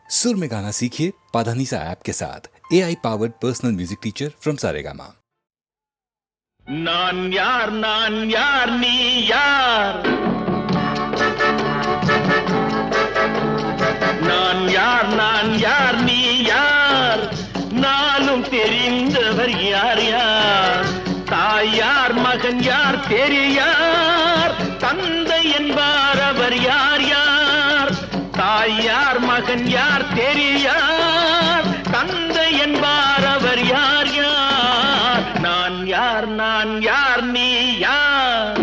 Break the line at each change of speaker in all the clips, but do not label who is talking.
सुर में गाना सीखिए पाधानीसा ऐप के साथ। AI powered personal music teacher from Saregama.
நான் யார் நீ யார், நான் யார் நீ யார், நானும் தெரிந்தவர் யார் யார், தாய் யார் மகன் யார் பெரியார், தந்தை என்பார் அவர் யார் யார், தாய் யார் மகன் யார் பெரியார், தந்தை என்பார் அவர் யார் யார், நான் யார் நீ யார்.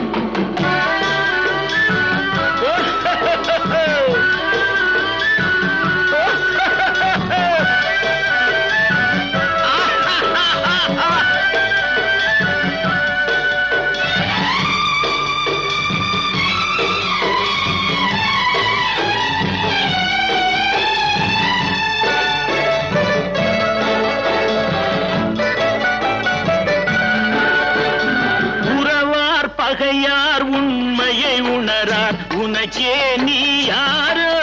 பகையார் உண்மையை உணரார், உனக்கே நீ யாரோ,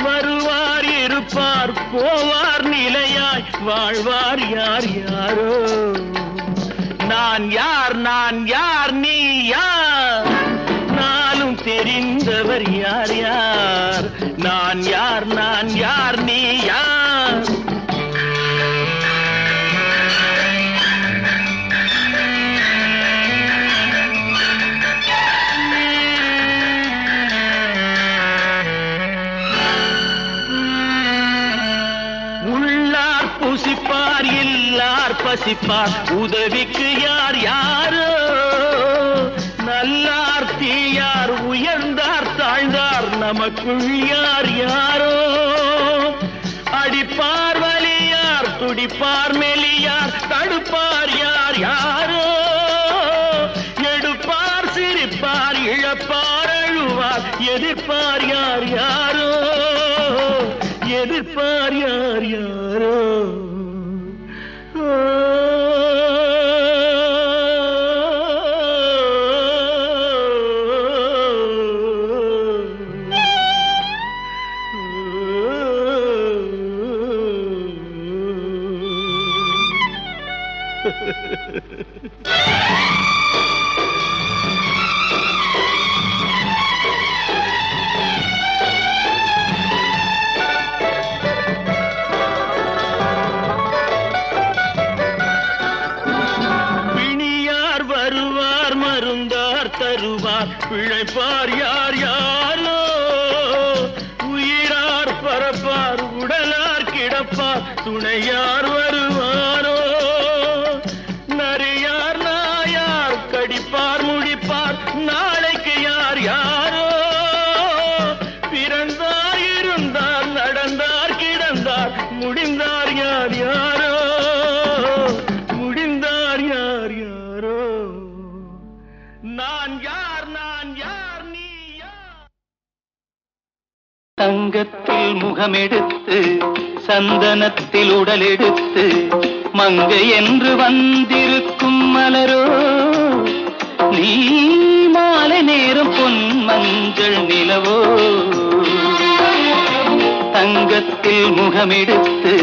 வருவார் இருப்பார் போவார் நிலையாய் வாழ்வார் யார் யாரோ, நான் யார் நீ யார், நானும் தெரிந்தவர் யார் யார், நான் யார் நீ யார். புசிப்பார் எல்லார் பசிப்பார், உதவிக்கு யார் யாரோ, நல்லார் தீயார் உயர்ந்தார் தாழ்ந்தார் நமக்குள் யார் யாரோ, அடிப்பார் வலியார் துடிப்பார் மெலியார் தடுப்பார் யார் யாரோ, எடுப்பார் சிரிப்பார் இழப்பார் அழுவார் எதிர்ப்பார் யார் யாரோ, எதிர்ப்பார் யார் யாரோ. மருந்தார் தருவார் பிழைப்பார் யார் யாரோ, உயிரார் பரப்பார் உடலார் கிடப்பார் துணையார் வருவாரோ, நரியார் நாயார் கடிப்பார் முடிப்பார் நாளைக்கு யார் யாரோ, பிறந்தார் இருந்தார் நடந்தார் கிடந்தார் முடிந்தார் யார் யாரோ, முடிந்தார் யார் யாரோ, நான் யார் நீ யார்.
தங்கத்தில் முகமெடுத்து சந்தனத்தில் உடலெடுத்து மங்கை என்று வந்திருக்கும் மலரோ, நீ மாலை நேரம் பொன் மஞ்சள் நிலவோ, தங்கத்தில் முகமெடுத்து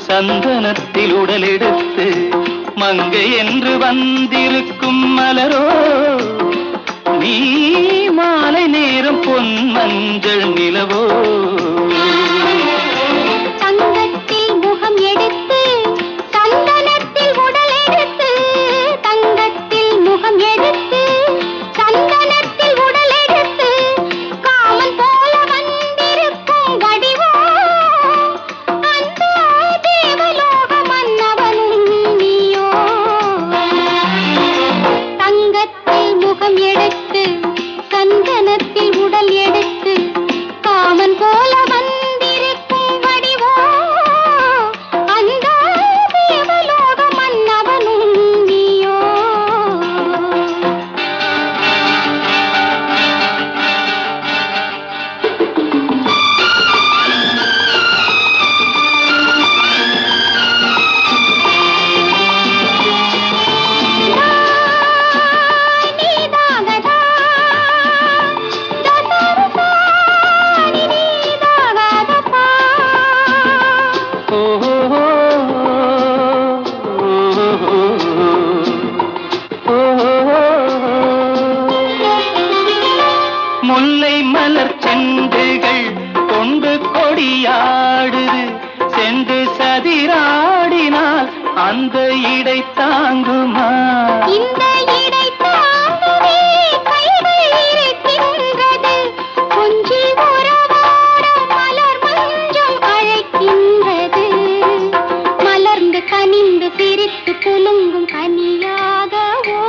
சந்தனத்தில் உடலெடுத்து மங்கை என்று வந்திருக்கும் மலரோ, நீ மாலை நேரம் பொன் மஞ்சள் நிலவோ,
தங்கத்தில் முகம் எடுத்து சந்தனத்தில் உடல் எடுத்து, தங்கத்தில் முகம் எடுத்து சந்தனத்தில் உடல் எடுத்து, காமன் போல வந்திருக்கும் வடிவோ, அந்த தேவலோக மன்னவனும் நீயோ, தங்கத்தில் முகம் எடுத்து சந்தனத்தில் உடல் எடுத்து, காமன் போல
ஓ முல்லை மலர் செண்டுகள் கொண்டு கொடியாடுது சென்று சதிராடினால் அந்த இடை தாங்குமா
இந்த இடை தாங்கவே கைகள் இருக்கின்றது கொஞ்சில் உறவாட மலர் மஞ்சம் அழைக்கின்றது மலர்ந்து கனிந்து பிரித்து குலுங்கும் கனியாகவோ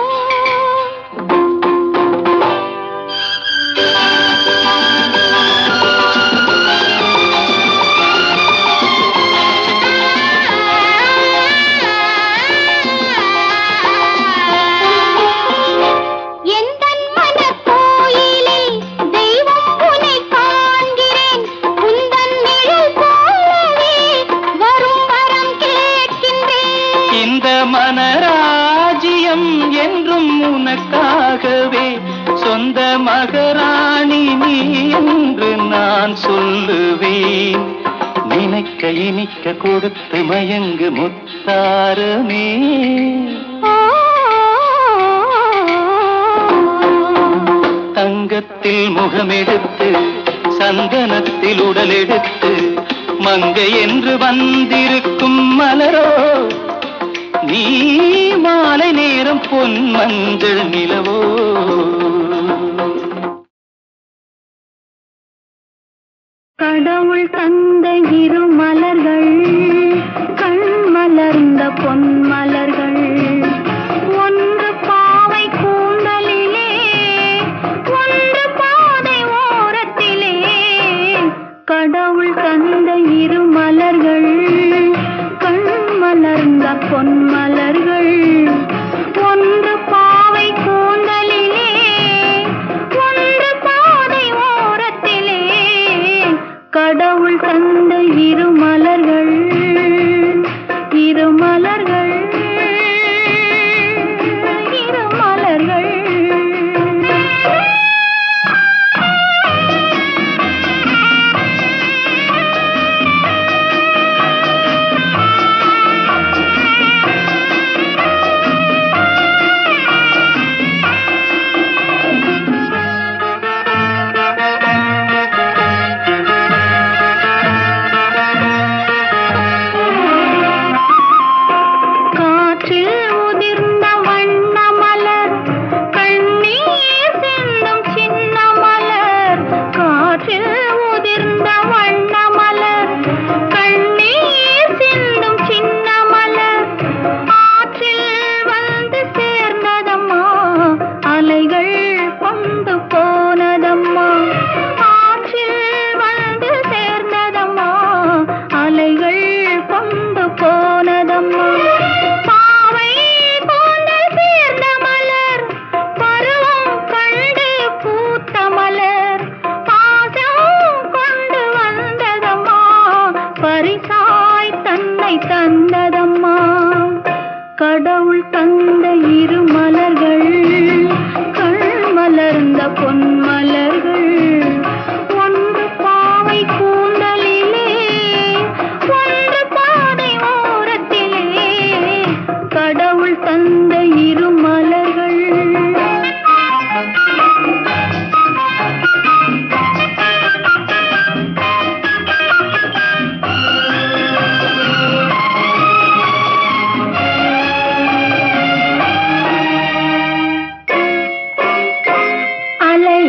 மனராஜ்யம் என்றும் உனக்காகவே சொந்த மகராணி நீ என்று நான் சொல்லுவேன் நினைக்க இனிக்க கொடுத்து மயங்கு முத்தாரமே தங்கத்தில் முகமெடுத்து சந்தனத்தில் உடலெடுத்து மங்கை என்று வந்திருக்கும் மலரோ நீ மாலை நேரம் பொன் மஞ்சள் நிலவோ
கடவுள் தந்த இரு மலர்கள் கண் மலர்ந்த பொன் மலர்கள் ஒன்று பாவை கூந்தலிலே ஒன்று பாதை ஓரத்திலே கடவுள் தந்த இரு மலர்கள் கண் மலர்ந்த பொன் மலர்கள் ஒன்று பாவை கூந்தலிலே ஒன்று பாதை ஓரத்திலே கடவுள் தந்த இரு மலர்கள் இரு மலர்கள் இரு மலர்கள் தந்ததம்மா கடவுள் தந்த இரு மலர்கள் கண் மலர்ந்த பொன் மலர்கள் ஒன்று பாவை கூந்தலிலே ஒன்று பாதை ஓரத்திலே கடவுள் தந்த இரு மலர்கள் அலை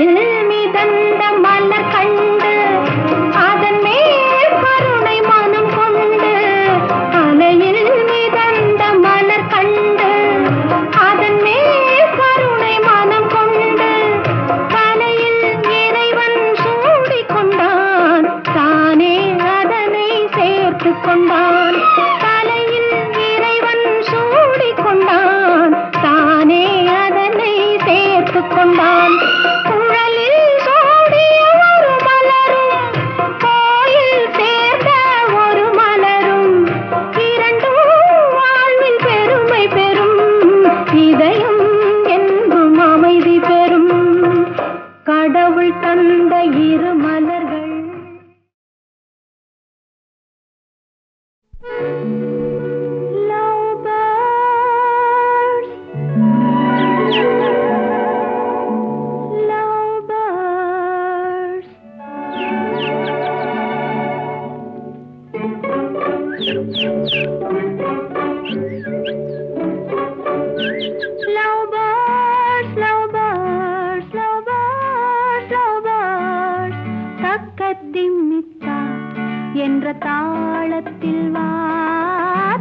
என்ற தாளத்தில் வா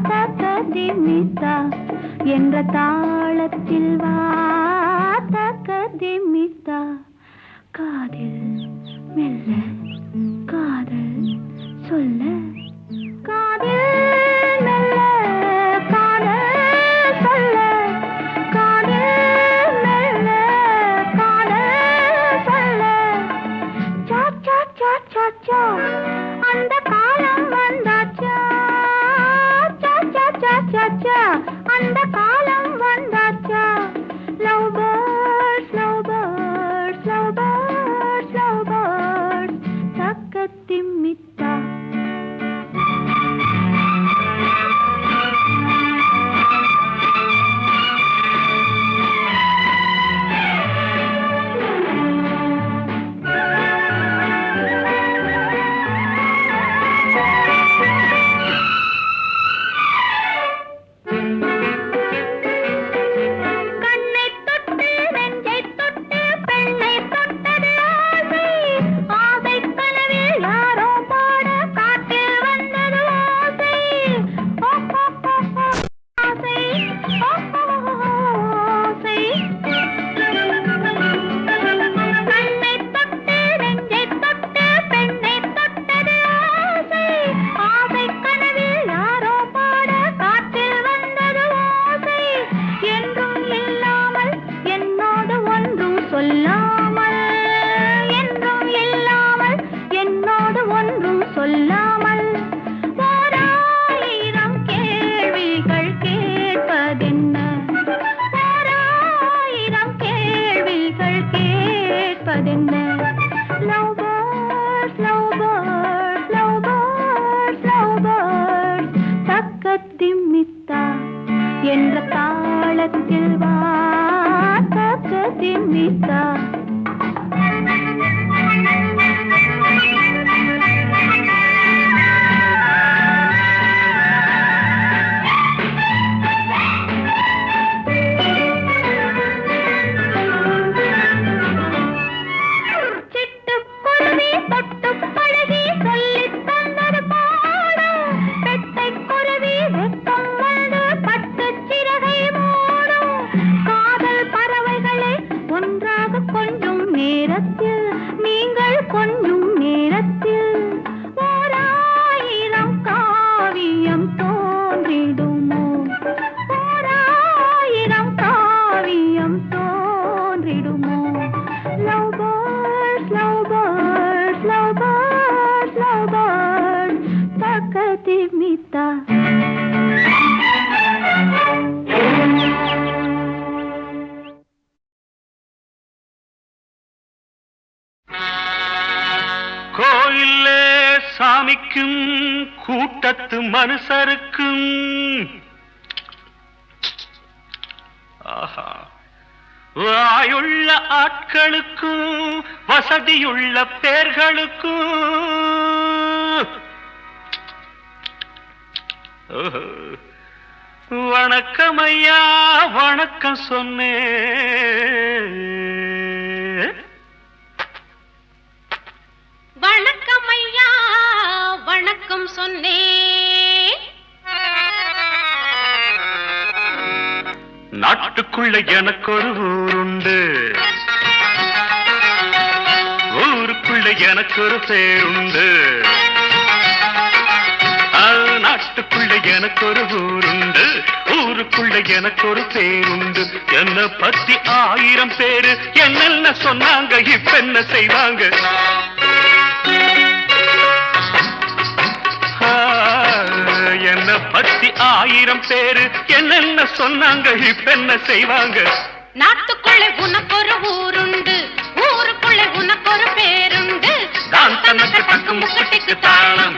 தக்கதிமித்தா என்ற தாளத்தில் வா தக்கதிமித்தா காதில் மெல்ல காதல் சொல்ல காதில் மெல்ல காதல் சொல்ல காதில் மெல்ல காதல் சொல்ல சா சா சா சா சா அந்த காலம் வந்தாச்சா சா சா சா சா சா அந்த காலம் வந்தாச்சா love birds love birds love birds love birds தக்கத்திமித்தா சொல்லாமல் ஓராயிரம் கேள்விகள் கேட்பதென்ன ஓராயிரம் கேள்விகள் கேட்பதென்ன love birds love birds love birds love birds தக்கத்திமித்தா என்ற தாளத்தில் வா தக்கத்திமித்தா
கோயிலே சாமிக்கும் கூட்டத்து மனுஷருக்கும் வாயுள்ள ஆட்களுக்கும் வசதியுள்ள பேர்களுக்கும் வணக்கம் ஐயா வணக்கம் சொன்னேன்
வணக்கம் ஐயா வணக்கம் சொன்னேன்
நாட்டுக்குள்ள எனக்கு ஒரு ஊருண்டு ஊருக்குள்ள எனக்கு ஒரு பேருண்டு நாட்டுக்குள்ள எனக்கு ஒரு ஊருண்டு ஊருக்குள்ள எனக்கு ஒரு பேருண்டு என்ன பத்தி 1000 பேரு என்னென்ன சொன்னாங்க இப்ப என்ன செய்வாங்க என்ன பத்தி 1000 பேரு என்னென்ன சொன்னாங்க இப்ப என்ன செய்வாங்க
நாட்டுக்குள்ளே உனக்கு ஒரு ஊருண்டு ஊருக்குள்ளே உனக்கு ஒரு பேருண்டு
தான் தனக்கு தக்கு முக்கட்டிக்கு தாளம்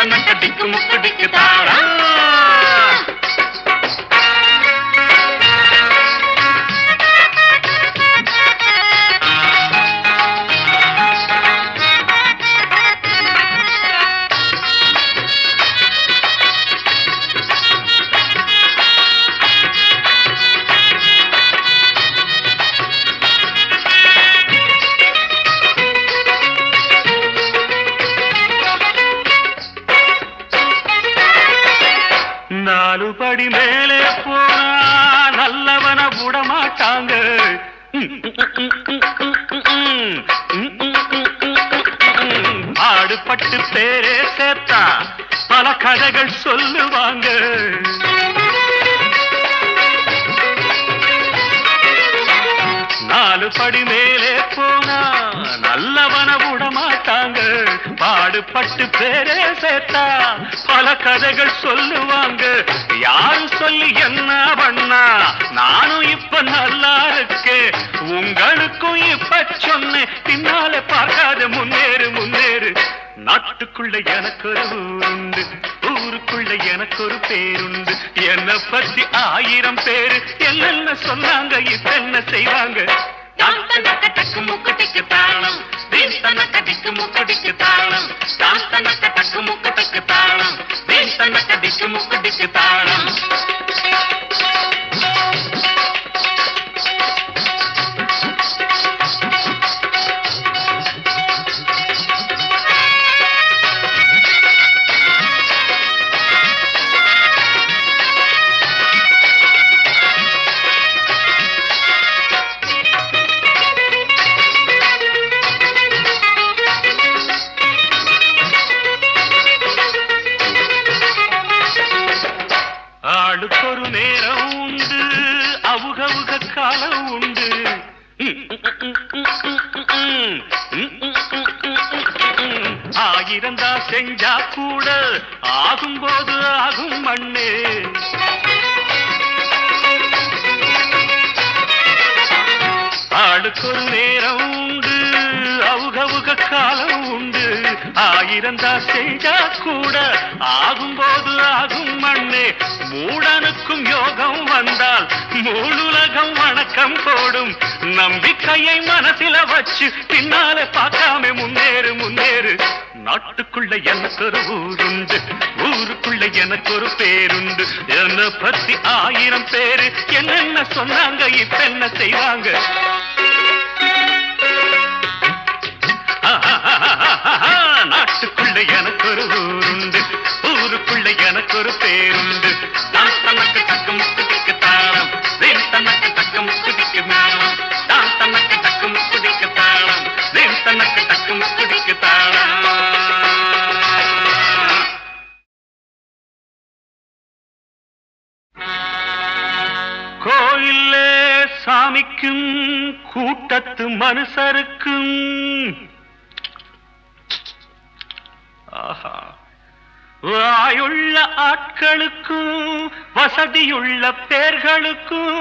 தன்னக்க டிக்கு முக்கு டிக்கு தாளம். நாலு படி மேலே போனா நல்லவன விடமாட்டாங்க. ஆடுபட்டு பேரே சேர்த்தா பல கதைகள் சொல்லுவாங்க. நாலு படி மேலே போனா நல்லவன விடமாட்டாங்க. பாடுபட்டு பேரே சேர்த்தா பல கதைகள் சொல்லுவாங்க. யாரு சொல்லி என்ன பண்ணா நானும் இப்ப நல்லா இருக்கேன். உங்களுக்கும் இப்ப சொன்னேன் பின்னாலே பார்க்காத முன்னேறு முன்னேறு. நாட்டுக்குள்ள எனக்கு ஒரு ஊருண்டு, ஊருக்குள்ள எனக்கு ஒரு பேருண்டு. என்னை பத்தி 1000 பேரு என்னென்ன சொன்னாங்க இப்ப என்ன செய்வாங்க. தனக்க டக்கு முக்கு டிக்கு தாளம், தனக்க டிக்கு முக்கு டிக்கு தாளம், தனக்க டக்கு முக்கு டிக்கு தாளம், தனக்க டிக்கு முக்கு டிக்கு தாளம். ஆளுக்கொரு நேரம் உண்டு, அவுகவுக காலம் உண்டு. ஆயிரந்தா செஞ்சா கூட ஆகும்போது ஆகும் மண்ணே. ஆளுக்கொரு நேரம் உண்டு, அவுகவுக காலம் உண்டு. ஆயிரந்தா செஞ்சா கூட ஆகும்போது ஆகும் மண்ணே. மூடனுக்கும் யோகம் வந்தால் மூணுலகம் வணக்கம் போடும். நம்பிக்கையை மனசில வச்சு பின்னாலே பார்க்காம முன்னேறு முன்னேறு. நாட்டுக்குள்ள எனக்கு ஒரு ஊருண்டு, ஊருக்குள்ள எனக்கு ஒரு பேருண்டு. என்னை பத்தி 1000 பேரு என்னென்ன சொன்னாங்க இப்ப என்ன செய்வாங்க. நாட்டுக்குள்ள எனக்கு ஒரு ஊருண்டு, ஊருக்குள்ள எனக்கு ஒரு பேருண்டு. நான் தனக்கு டக்கு முக்கு டிக்கு தாளம், தனக்கு டக்கு முக்கு டிக்கு தாளம், தனக்கு டக்கு முக்கு டிக்கு தாளம், தனக்கு டக்கு முக்கு டிக்கு தாளம். கோயிலே சாமிக்கும் கூட்டத்து மனுஷருக்கும் வாயுள்ள ஆட்களுக்கும் வசதியுள்ள பேர்களுக்கும்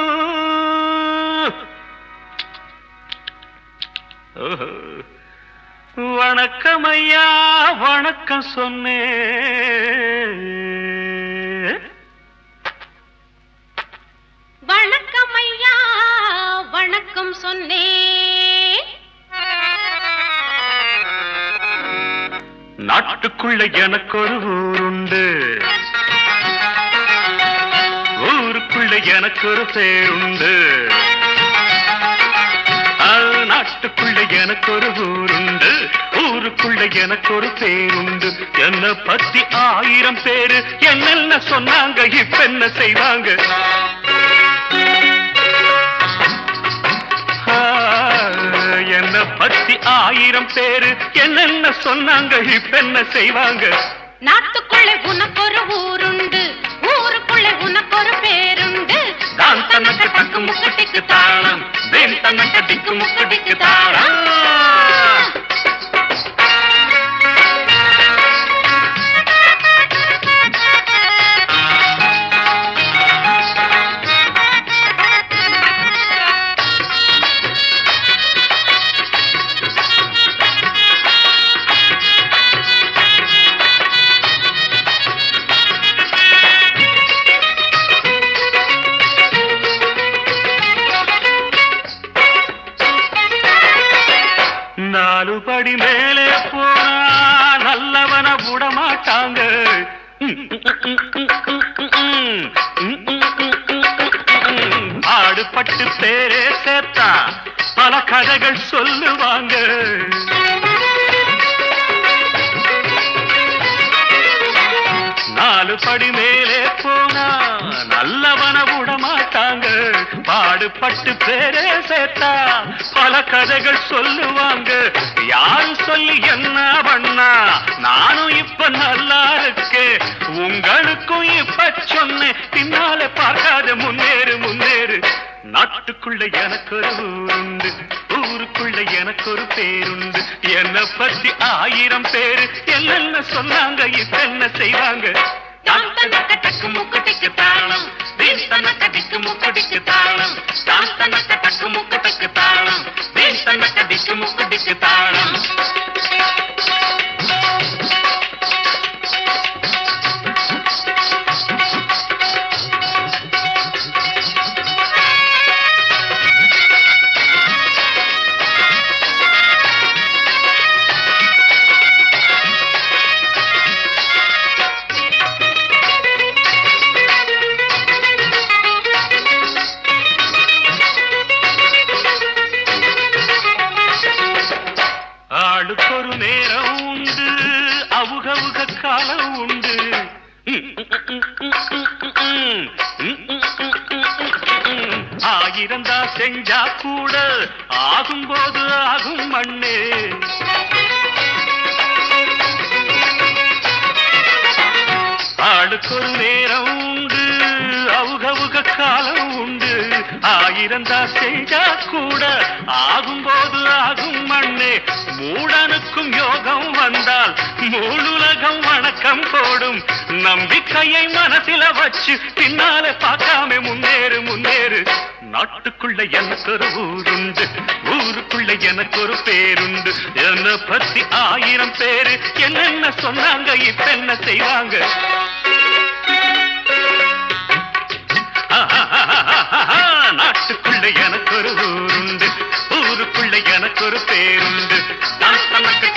வணக்கம் ஐயா வணக்கம் சொன்னேன்.
வணக்கம் ஐயா வணக்கம் சொன்னேன்.
நாட்டுக்குள்ள எனக்கு ஒரு ஊருண்டு, ஊருக்குள்ள எனக்கு ஒரு பேருண்டு. நாட்டுக்குள்ள எனக்கு ஒரு ஊருண்டு, ஊருக்குள்ள எனக்கு ஒரு பேருண்டு. என்னை பத்தி 1000 பேரு என்னென்ன சொன்னாங்க இப்ப என்ன செய்வாங்க. என்னை பத்தி 1000 பேரு என்னென்ன சொன்னாங்க இப்ப என்ன செய்வாங்க.
நாட்டுக்குள்ளே உனக்கு ஒரு ஊருண்டு, ஊருக்குள்ளே உனக்கு ஒரு பேருண்டு.
தான் தனக்கு டக்கு முக்கு டிக்கு தாளம், தனக்கு டிக்கு முக்கு டிக்கு தாளம். பாடுபட்டு பேரே சேர்த்தா பல கதைகள் சொல்லுவாங்க. நாலு படி மேலே போனா நல்லவன விட மாட்டாங்க. பாடுபட்டு பேரே சேர்த்தா பல கதைகள் சொல்லுவாங்க. யாரு சொல்லி என்ன பண்ணா நானும் இப்ப நல்லா இருக்கேன். உங்களுக்கும் இப்ப சொன்னேன், பின்னால பார்க்காத முன்னேறு முன்னேறு. நாட்டுக்குள்ள எனக்கு ஒரு ஊருண்டு, ஊருக்குள்ள எனக்கு ஒரு பேருண்டு. என்னை பத்தி 1000 பேரு என்னென்ன சொன்னாங்க, இப்ப என்ன செய்வாங்க. தான் தனக்கு டக்கு முக்குட்டிக்கு தாளம், வீண் தனக்கு திக்கு முக்குட்டிக்கு தாளம். தான் தனக்கு டக்கு முக்குட்டிக்கு தாளம், வீண் தனக்கு திக்கு முக்குட்டிக்கு தாளம். ஆளுக்கொரு நேரம் உண்டு, அவுகவுக காலம் உண்டு. ஆயிரந்தா செஞ்சா கூட ஆகும்போது ஆகும் மண்ணு. ஆளுக்கொரு நேரம் உண்டு, அவுகவுக காலம் உண்டு. ஆயிரந்தா செஞ்சா கூட ஆகும்போது ஆகும் மண்ணே. மூடனுக்கும் யோகம் வந்தால் மூலுலகம் வணக்கம் போடும். நம்பிக்கையை மனசில வச்சு பின்னால பார்க்காம முன்னேறு முன்னேறு. நாட்டுக்குள்ள எனக்கு ஒரு ஊருண்டு, ஊருக்குள்ள எனக்கு ஒரு பேருண்டு. என்னை பத்தி 1000 பேரு என்னென்ன சொன்னாங்க, இப்ப என்ன செய்வாங்க. நாட்டுக்குள்ள எனக்கு ஒரு ஊருண்டு, ஊருக்குள்ள எனக்கு ஒரு பேருண்டு. நான் தனக்கு